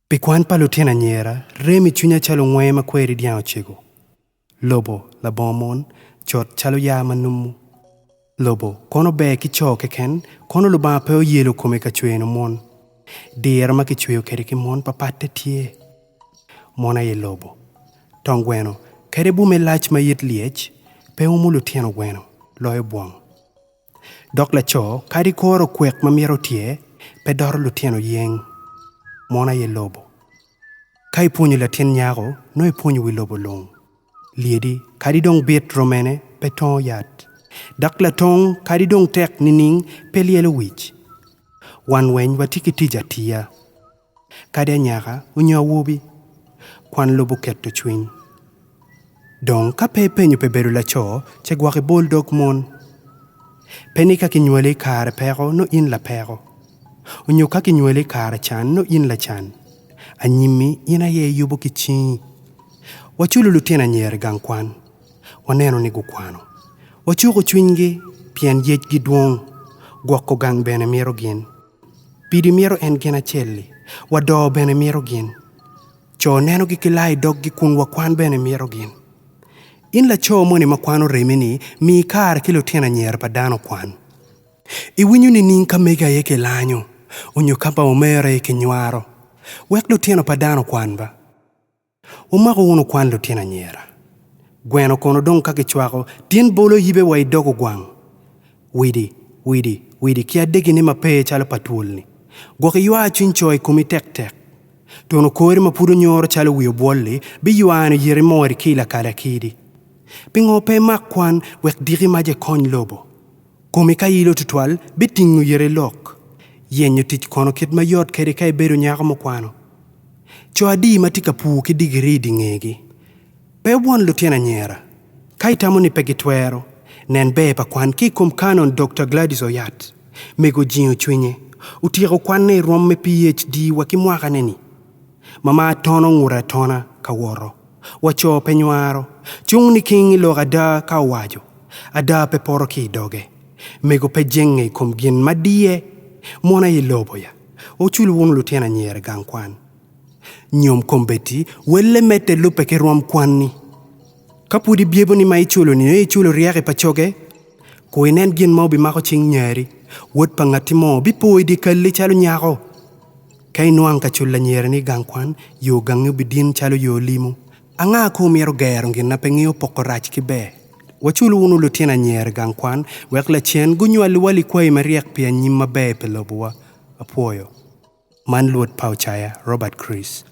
Pi kwan palutien anyera, remi chunya chalo ng'we ma kweri diao chigo. Lobo, la bomon, chot chalo ya manumu. Lobo, kono be ki choke ken, kono luba peo yelo kome ka chwe no mon. Diera ma ki chwe kere ki mon papate tie. Mona ye lobo. Tong gweno, kere bume lach ma yit liech, pe umulu tieno gweno, loe buong. Dok la cho, kari koro kwek ma miero tie, pe doro lutieno yeng. Mona ye lobo. Kai punyo la tien nyago, no e punyo wi lobo long. Liedi, kari dong bit romene, pe ton yat. Dak la tong, kari dong tek nining, pe lielo wich. Wan wen watiki tija tia. Kade nyaga, unyo wubi. Kwan lobo keto chwin. Dong, ka pe penyo pe beru la cho, che gwake bulldog mon. Peni ka kinywele kare pero, no in la pero. Unyo ka kinywele kare chan, no in la chan. Anyimi, ina ye yubo kichi. Wachulu lutena nyere gang kwan. Waneno ni gukwano. Wachuko chwingi, pian yej gidwong. Gwako gang bene miero gin. Pidi miero en gena chelli. Wado bene miero gin. Cho neno gikilai dog gikun wakwan bene miero gin. In la cho moni makwano remeni, mi kar kilo tena nyer padano kwan. Iwinyu ni ninka mega yeke lanyo. Unyo kapa umere yeke nyuaro. Wek lo tena padano kwan ba. Umako uno kwan lo tena nyera. Gweno kono dong kake chwako, tien bolo yibe wa idogo gwang. Widi, kia degi ni mapeye chalo patulni. Gwake yua chinchoi kumi tek. Tono kore mapuro nyoro chalo wiyo bwoli, bi yuano yere mori kila kala kidi. Pingo pe makwan wek diri maje kony lobo. Kumi ka ilo tutwal, bitingu yere lok. Yenyo tich kono kit mayot kere kai beru nyako mokwano. Cho adi matika puu ki digiri di ngegi. Pe buon lutiena nyera. Kai tamu ni pegitwero. Nen be pa kwan ki kum kanon Dr. Gladys Oyat. Mego jinyo chwinye. Utiro kwan ne rom me PhD wakimwaka neni. Mama tono ngura tona kaworo. Wacho penywaro. Chung ni kingi lo ada ka wajo. Ada pe poro ki doge. Mego pe jenge kum gin madie. Mona ye lobo ya. Ochulu won lutiena nyera gang kwan. Nyom kombeti, wele mete lupe ke ruam kwani. Kapudi biebo ni mai chulo ni chulo riake pachoge. Ko inen gin mo bi mako ching nyeri. Wot pangati mo bi po di kalli chalo nyako. Kay nuang ka chula nyeri ni gangkwan, yo gangu bidin chalo yo limu. Anga ko miero gaero ngin na pengio pokorach ki be. Wachulo unu lutiena nyeri gangkwan, wekla chen gunyu aliwali kwa imariak pia nyima be pelobua. Apoyo. Man Lord Pauchaya, Robert Chris.